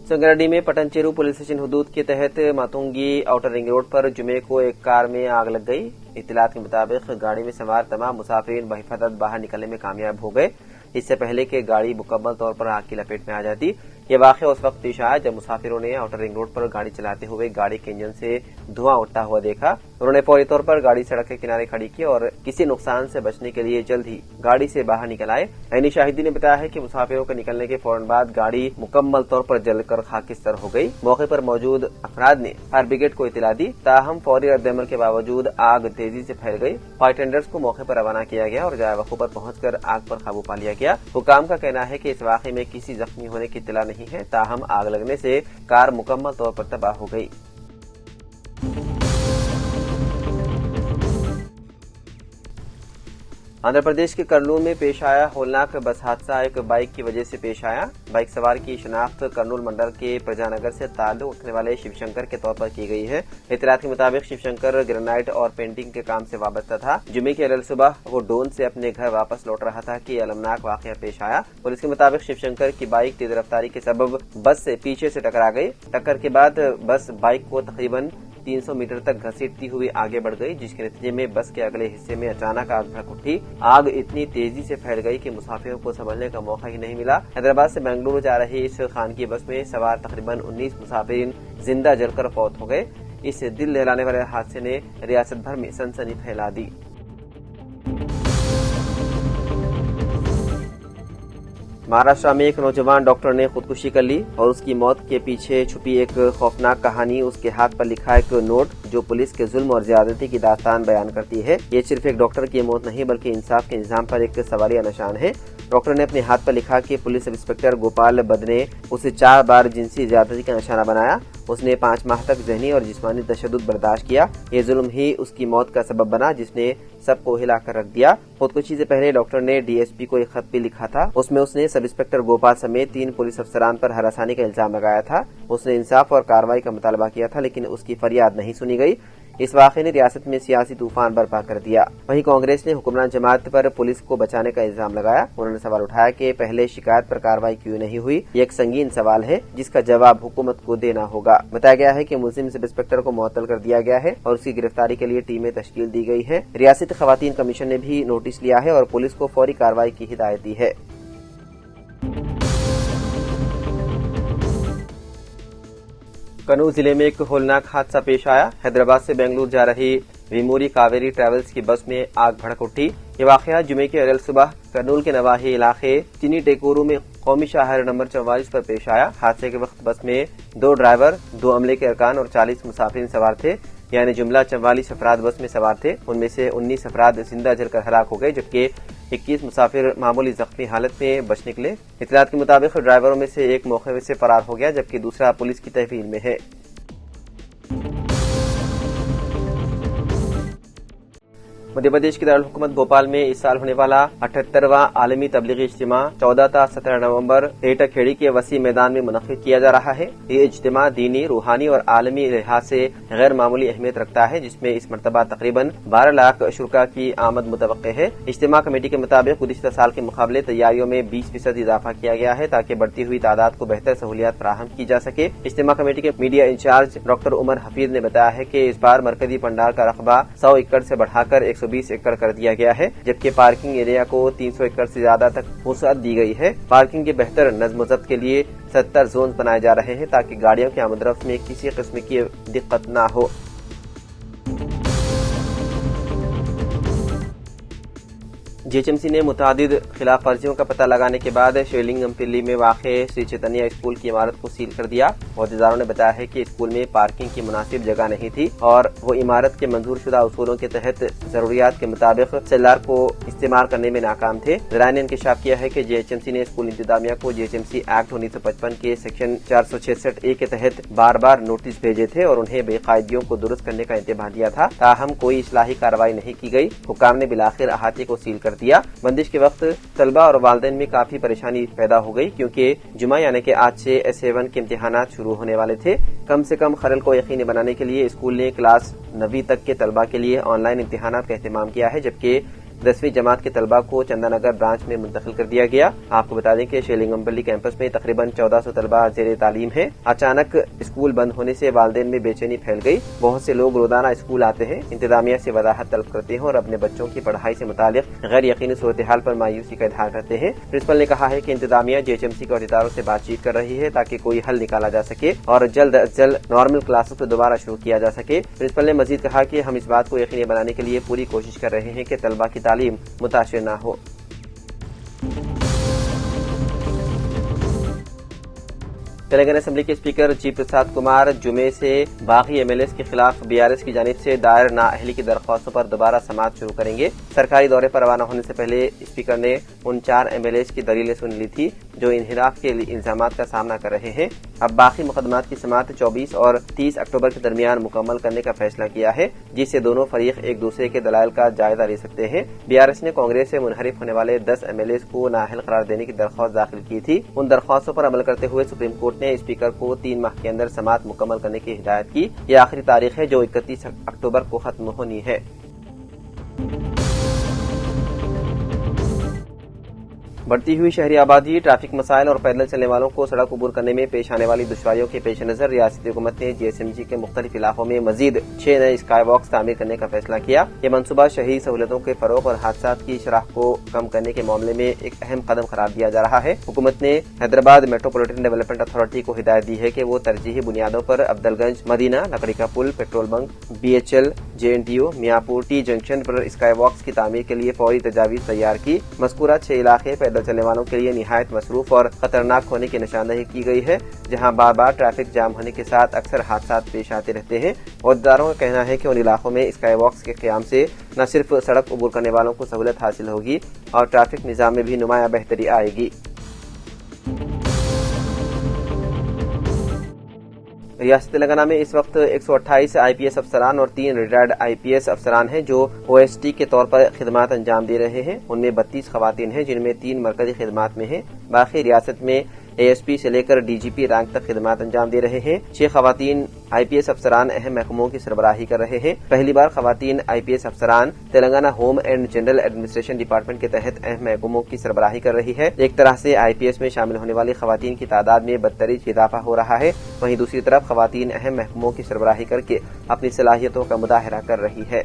संगारेड्डी में Patancheru police station हदूद के तहत मातुंगी आउटर रिंग रोड पर जुमे को एक कार में आग लग गई। इत्तलात के मुताबिक गाड़ी में सवार तमाम मुसाफिरीन बहिफाजत बाहर निकलने में कामयाब हो गए, इससे पहले कि गाड़ी मुकम्मल तौर पर आग की लपेट में आ जाती। ये वाक़या उस वक्त पेश आया जब मुसाफिरों ने आउटर रिंग रोड पर गाड़ी चलाते हुए गाड़ी के इंजन से धुआं उठता हुआ देखा। उन्होंने फौरी तौर पर गाड़ी सड़क के किनारे खड़ी की और किसी नुकसान से बचने के लिए जल्द ही गाड़ी से बाहर निकल आए। ऐनी शाहिदी ने बताया है कि मुसाफिरों के निकलने के फौरन बाद गाड़ी मुकम्मल तौर पर जलकर खाकिस्तर हो गई। मौके पर मौजूद अफराद ने फायर ब्रिगेड को इतला दी, ताहम फौरी रद्दअमल के बावजूद आग तेजी से फैल गई। फायर टेंडर्स को मौके पर रवाना किया गया और जाए वक़्त पर पहुंचकर आग पर काबू पा लिया गया। हुकाम का कहना है कि इस वाक़े में किसी जख्मी होने की इत्तला नहीं है, ताहम आग लगने से कार मुकम्मल तौर पर तबाह हो गई। आंध्र प्रदेश के कर्नूल में पेश आया होलनाक बस हादसा एक बाइक की वजह से पेश आया। बाइक सवार की शनाख्त कर्नूल मंडल के प्रजानगर से ताल्लुक रखने वाले शिवशंकर के तौर पर की गई है। इत्तलात के मुताबिक शिवशंकर ग्रेनाइट और पेंटिंग के काम से वाबस्ता था। जुमे की अलग सुबह वो डोन से अपने घर वापस लौट रहा था कि अलमनाक वाकया पेश आया। पुलिस के मुताबिक शिवशंकर की बाइक तेज रफ्तारी के सबब बस से पीछे से टकरा गई। टक्कर के बाद बस बाइक को तकरीबन 300 मीटर तक घसीटती हुई आगे बढ़ गई, जिसके नतीजे में बस के अगले हिस्से में अचानक आग भड़क उठी। आग इतनी तेजी से फैल गई कि मुसाफिरों को संभलने का मौका ही नहीं मिला। हैदराबाद से बेंगलुरु जा रही इस खानगी बस में सवार तकरीबन 19 मुसाफिरीन जिंदा जलकर फौत हो गए। इस दिल दहलाने वाले हादसे ने रियासत भर में सनसनी फैला दी। महाराष्ट्र में एक नौजवान डॉक्टर ने खुदकुशी कर ली और उसकी मौत के पीछे छुपी एक खौफनाक कहानी उसके हाथ पर लिखा एक नोट जो पुलिस के जुल्म और ज्यादती की दास्तान बयान करती है। ये सिर्फ एक डॉक्टर की मौत नहीं बल्कि इंसाफ के निजाम पर एक सवालिया निशान है। डॉक्टर ने अपने हाथ पर लिखा कि पुलिस इंस्पेक्टर गोपाल बद ने उसे 4 बार जिनसी ज्यादती का निशाना बनाया। उसने 5 माह तक जहनी और जिस्मानी तशद्दुद बर्दाश्त किया। ये जुल्म ही उसकी मौत का सबब बना जिसने सबको हिलाकर रख दिया। खुदकुशी से पहले डॉक्टर ने डीएसपी को एक खत भी लिखा था। उसमें उसने सब इंस्पेक्टर गोपाल समेत 3 पुलिस अफसरान पर हरासानी का इल्जाम लगाया था। उसने इंसाफ और कार्रवाई का मुतालबा किया था, लेकिन उसकी फरियाद नहीं सुनी गई। इस वाक़े ने रियासत में सियासी तूफान बर्पा कर दिया। वहीं कांग्रेस ने हुक्मरान जमात पर पुलिस को बचाने का इल्जाम लगाया। उन्होंने सवाल उठाया कि पहले शिकायत पर कार्रवाई क्यों नहीं हुई। ये एक संगीन सवाल है जिसका जवाब हुकूमत को देना होगा। बताया गया है कि मुलजिम सब इंस्पेक्टर को मुअत्तल कर दिया गया है और उसकी गिरफ्तारी के लिए टीमें तश्कील दी गई है। रियासती खवातीन कमीशन ने भी नोटिस लिया है और पुलिस को फौरी कार्रवाई की हिदायत दी है। कर्नूल जिले में एक होलनाक हादसा पेश आया। हैदराबाद से बेंगलुरु जा रही विमूरी कावेरी ट्रेवल्स की बस में आग भड़क उठी। ये वाकया जुमे की अरल सुबह कर्नूल के नवाही इलाके चिनी टेकोरू में कौमी शाहर नंबर 44 पर पेश आया। हादसे के वक्त बस में 2 ड्राइवर, 2 अमले के अरकान और 40 मुसाफिर सवार थे, यानी जुमला 44 अफराद बस में सवार थे। उनमें से 19 अफराद जिंदा जलकर हलाक हो गए, जबकि 21 मुसाफिर मामूली जख्मी हालत में बच निकले। इत्तलात के मुताबिक ड्राइवरों में से एक मौके से फरार हो गया, जबकि दूसरा पुलिस की तहवील में है। मध्य प्रदेश की दारुल-हुकूमत भोपाल में इस साल होने वाला 78वां आलमी तबलीगी इज्तिमा 14 था 17 नवंबर एटा खेड़ी के वसी मैदान में मुनक्किद किया जा रहा है। ये इज्तिमा दीनी, रूहानी और आलमी लिहाज से गैर मामूली अहमियत रखता है, जिसमें इस मरतबा तकरीबन 12 लाख शुरका की आमद मुतवक्के है। इज्तिमा कमेटी के मुताबिक गुज़िश्ता साल के मुकाबले तैयारियों में 20% इजाफा किया गया है ताकि बढ़ती हुई तादाद को बेहतर सहूलियात फराहम की जा सके। इज्तिमा कमेटी के media incharge doctor Umar Hafeez ने बताया है कि इस बार मरकजी पंडाल का रकबा 100 एकड़ से बढ़ाकर 120 एकड़ कर दिया गया है, जबकि पार्किंग एरिया को 300 एकड़ से ज्यादा तक वुसअत दी गई है। पार्किंग के बेहतर नज़्म ज़ब्त के लिए 70 जोन बनाए जा रहे हैं ताकि गाड़ियों की आमद-रफ्त में किसी किस्म की दिक्कत न हो। जीएचएमसी ने मुतादिद खिलाफ वर्जियों का पता लगाने के बाद शेरलिंगमपल्ली में वाक़े श्री चैतन्य स्कूल की इमारत को सील कर दिया। अहदेदारों ने बताया है कि स्कूल में पार्किंग की मुनासिब जगह नहीं थी और वो इमारत के मंजूर शुदा उसूलों के तहत जरूरियात के मुताबिक सेलार को इस्तेमाल करने में नाकाम थे। ज़राए ने इंकशाफ किया है कि जीएचएमसी ने स्कूल इंतजामिया को जीएचएमसी एक्ट 1955 के सेक्शन 466A के तहत बार बार नोटिस भेजे थे और उन्हें बेकायदियों को दुरुस्त करने का इंतबाह दिया था, ताहम कोई इस्लाही कार्रवाई नहीं की गई। हुक्काम ने बिलाखिर अहाते को सील कर دیا۔ بندش کے وقت طلبہ اور والدین میں کافی پریشانی پیدا ہو گئی کیونکہ جمعہ یعنی کہ آج سے S7 کے امتحانات شروع ہونے والے تھے۔ کم سے کم خلل کو یقینی بنانے کے لیے اسکول نے کلاس 9ویں تک کے طلبہ کے لیے آن لائن امتحانات کا اہتمام کیا ہے، جبکہ 10ویں جماعت کے طلبہ کو چندہ نگر برانچ میں منتقل کر دیا گیا۔ آپ کو بتا دیں کہ شیلنگمپلی کیمپس میں تقریباً 1400 طلبہ زیر تعلیم ہیں۔ اچانک اسکول بند ہونے سے والدین میں بے چینی پھیل گئی۔ بہت سے لوگ روزانہ اسکول آتے ہیں، انتظامیہ سے وضاحت طلب کرتے ہیں اور اپنے بچوں کی پڑھائی سے متعلق غیر یقینی صورتحال پر مایوسی کا اظہار کرتے ہیں۔ پرنسپل نے کہا ہے کہ انتظامیہ JHMC کے عہدیداروں سے بات چیت کر رہی ہے تاکہ کوئی حل نکالا جا سکے اور جلد از جلد نارمل کلاسز کو دوبارہ شروع کیا جا سکے۔ پرنسپل نے مزید کہا کہ ہم اس بات کو یقینی بنانے کے لیے پوری کوشش کر رہے ہیں کہ طلبہ کی تعلیم متاثر نہ ہو۔ تلنگانہ اسمبلی کے اسپیکر جی پرساد کمار جمعے سے باقی MLAs کے خلاف BRS کی جانب سے دائر نااہلی کی درخواستوں پر دوبارہ سماعت شروع کریں گے۔ سرکاری دورے پر روانہ ہونے سے پہلے اسپیکر نے ان 4 MLAs کی دلیلیں سن لی تھی جو انحراف کے الزامات کا سامنا کر رہے ہیں۔ اب باقی مقدمات کی سماعت 24 اور 30 اکتوبر کے درمیان مکمل کرنے کا فیصلہ کیا ہے، جس سے دونوں فریق ایک دوسرے کے دلائل کا جائزہ لے سکتے ہیں۔ BRS نے کانگریس سے منحرف ہونے والے 10 MLAs کو نااہل قرار دینے کی درخواست داخل کی تھی۔ ان درخواستوں پر عمل کرتے ہوئے سپریم کورٹ نے اسپیکر کو 3 ماہ کے اندر سماعت مکمل کرنے کی ہدایت کی۔ یہ آخری تاریخ ہے جو 31 اکتوبر کو ختم ہونی ہے۔ بڑھتی ہوئی شہری آبادی، ٹریفک مسائل اور پیدل چلنے والوں کو سڑک عبور کرنے میں پیش آنے والی دشواریوں کے پیش نظر ریاستی حکومت نے JSMG کے مختلف علاقوں میں مزید 6 نئے اسکائی واکس تعمیر کرنے کا فیصلہ کیا۔ یہ منصوبہ شہری سہولتوں کے فروغ اور حادثات کی شرح کو کم کرنے کے معاملے میں ایک اہم قدم قرار دیا جا رہا ہے۔ حکومت نے حیدرآباد میٹروپولیٹن ڈیولپمنٹ اتھارٹی کو ہدایت دی ہے کہ وہ ترجیحی بنیادوں پر عبدل گنج، مدینہ، لکڑی کا پل، پیٹرول بنک، BHL، JNTU، میاں پور T جنکشن پر اسکائی واکس کی تعمیر کے لیے فوری تجاویز تیار کی۔ مذکورہ 6 علاقے پیدل چلنے والوں کے لیے نہایت مصروف اور خطرناک ہونے کی نشاندہی کی گئی ہے، جہاں بار بار ٹریفک جام ہونے کے ساتھ اکثر حادثات پیش آتے رہتے ہیں۔ عہدیداروں کا کہنا ہے کہ ان علاقوں میں اسکائی واکس کے قیام سے نہ صرف سڑک عبور کرنے والوں کو سہولت حاصل ہوگی اور ٹریفک نظام میں بھی نمایاں بہتری آئے گی۔ ریاست تلنگانہ میں اس وقت 128 IPS افسران اور 3 ریٹائرڈ IPS افسران ہیں جو OST کے طور پر خدمات انجام دے رہے ہیں۔ ان میں 32 خواتین ہیں جن میں 3 مرکزی خدمات میں ہیں۔ باقی ریاست میں ASP سے لے کر DGP رینک تک خدمات انجام دے رہے ہیں۔ 6 خواتین IPS افسران اہم محکموں کی سربراہی کر رہے ہیں۔ پہلی بار خواتین IPS افسران Telangana home and general administration department کے تحت اہم محکموں کی سربراہی کر رہی ہے۔ ایک طرح سے IPS میں شامل ہونے والی خواتین کی تعداد میں بدتریج اضافہ ہو رہا ہے، وہیں دوسری طرف خواتین اہم محکموں کی سربراہی کر کے اپنی صلاحیتوں کا مظاہرہ کر رہی ہے۔